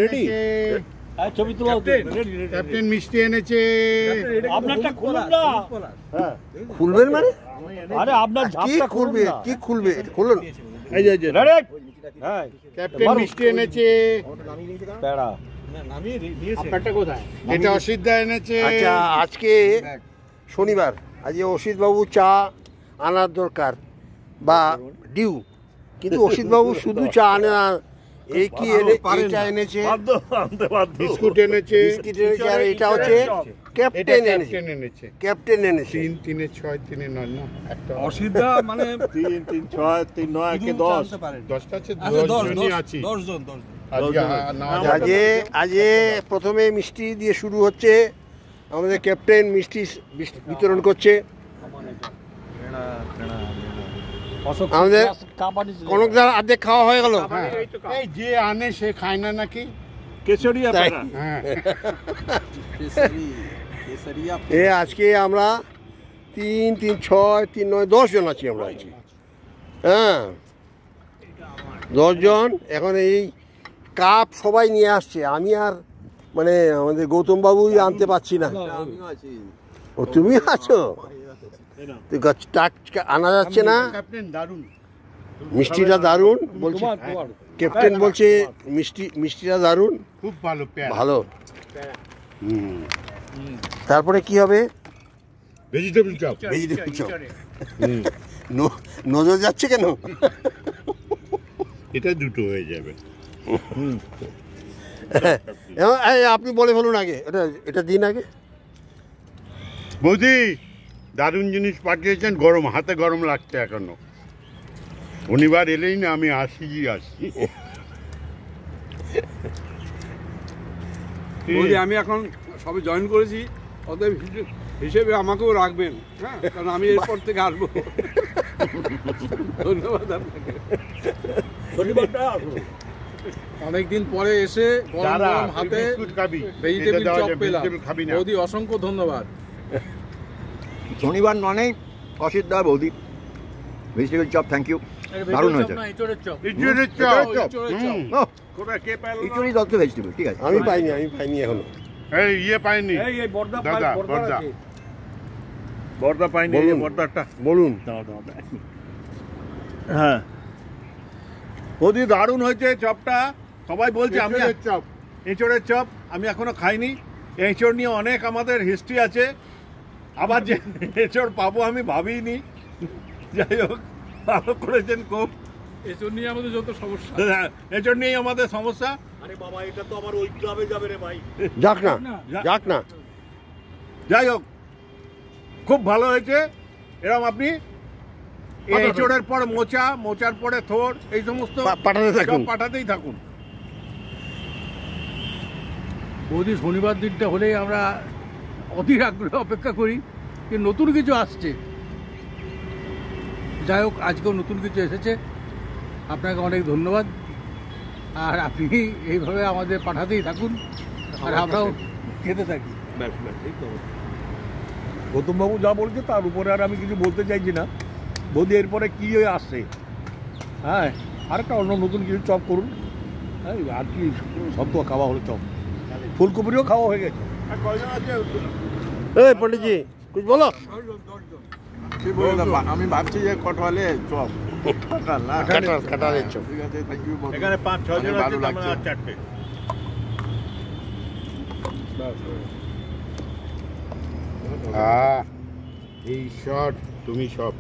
Ready ছবি তোলা captain মিষ্টি এনেছে। আপনারটা খুলুন না। হ্যাঁ খুলবেন মানে? আরে আপনার ঝাপটা খুলবে। কি খুলবে? খুলুন। এই যে রেডি। হ্যাঁ ক্যাপ্টেন মিষ্টি এনেছে। পেড়া নামিয়ে দিয়েছে। আপনারটা কোথায়? এটা অসিত দা এনেছে। আচ্ছা আজকে শনিবার, আজকে অসিত বাবু চা আনার দরকার বা ডিউ, কিন্তু অসিত বাবু শুধু চা আনে না, এই কি এটা এনেছে, বিস্কুট এনেছে, বিস্কুট এনেছে, আর এটা হচ্ছে ক্যাপ্টেন এনেছে। ক্যাপ্টেন এনেছে 3 3 6 3 9 না একটা অসিদ্ধা মানে 3 3 6 3 9 কে 10 10টা আছে, 10 জনই আছে, 10 জন। আজকে প্রথমে মিষ্টি দিয়ে শুরু হচ্ছে। আমাদের ক্যাপ্টেন মিষ্টি বিতরণ করছে। আমাদের কনকদার অর্ধেক খাওয়া হয়ে গেল। এই যে আনে সে খায় না নাকি কেশরিয়া পেড়া। হ্যাঁ আজকে আমরা 3 3 6 3 9 10 জন আছি আমরা আছি। হ্যাঁ 10 জন। এখন এই কাপ সবাই নিয়ে আসছে, আমি আর মানে আমাদের গৌতম বাবুই আনতে পারছি না। ও তুমি আছো, আনা যাচ্ছে না। মিষ্টিটা দারুণ বলছে ক্যাপ্টেন, বলছে মিষ্টিটা দারুণ, খুব ভালো ভালো। তারপরে কি হবে? Vegetable chop. Vegetable chop. নজর যাচ্ছে কেন? এটা দুটো হয়ে যাবে। আপনি বলে ফেলুন আগে, এটা দিন আগে। বৌদি দারুণ জিনিস পাঠিয়েছেন, গরম হাতে গরম লাগছে এখনো। শনিবার এলেই না আমি আসি। বৌদি আমি এখন সবে জয়েন করেছি, অতএব হিসেবে আমাকেও রাখবেন। হ্যাঁ কারণ আমি এরপর থেকে আসবো। ধন্যবাদ আপনাকে। অনেকদিন পরে এসে গরম গরম হাতে ভেজিটেবল চপ পেলাম। বৌদি অসংখ্য ধন্যবাদ। শনিবার মানেই অসিত দা বৌদি ভেজিটেবল চপ, থ্যাংক ইউ, দারুণ হয়েছে। ইঁচড়ই দত্ত ভেজিটেবল, ঠিক আছে। আমি পাইনি এখনো। এই ইয়ে পাইনি, বর্দা পাইনি। বর্দাটা বলুন। হ্যাঁ বৌদি দারুণ হয়েছে চপটা, সবাই বলছে। আমি এঁচড়ের চপ আমি এখনো খাইনি। এঁচড় নিয়ে অনেক আমাদের হিস্ট্রি আছে, আবার যে এঁচড় পাবো আমি ভাবিনি। যাই হোক ভালো করেছেন খুব। এঁচড় নিয়ে আমাদের যত সমস্যা, এঁচড় নিয়েই আমাদের সমস্যা। আরে বাবা এটা তো আবার ওই ক্লাবে যাবে রে ভাই। যাক না। যাই হোক খুব ভালো হয়েছে। এরকম আপনি এঁচড়ের পর মোচার পরে থোড়, এই সমস্ত পাঠাতেই থাকুন। বৌদি শনিবার দিনটা হলেই আমরা অধীর আগ্রহে অপেক্ষা করি যে নতুন কিছু আসছে। যাই হোক আজকেও নতুন কিছু এসেছে, আপনাকে অনেক ধন্যবাদ। আর আপনি এইভাবে আমাদের পাঠাতেই থাকুন, আর আমরাও খেতে থাকি। গৌতমবাবু যা বলছে তার উপরে আর আমি কিছু বলতে চাইছি না। বৌদি এরপরে কি আসছে, হ্যাঁ আরেকটা অন্য নতুন কিছু চপ করুন। হ্যাঁ আর কি সব তো খাওয়া হলো, চপ ফুলকপিরও খাওয়া হয়ে গেছে। পন্ডিতজি কুছ বলো। আমি ভাবছি যে কটওয়ালে চপ, কাঁঠালের চপ। ঠিক আছে, থ্যাংক ইউ। এখানে 5 6 জন আছে, আমরা 4টে। এই শট তুমি সব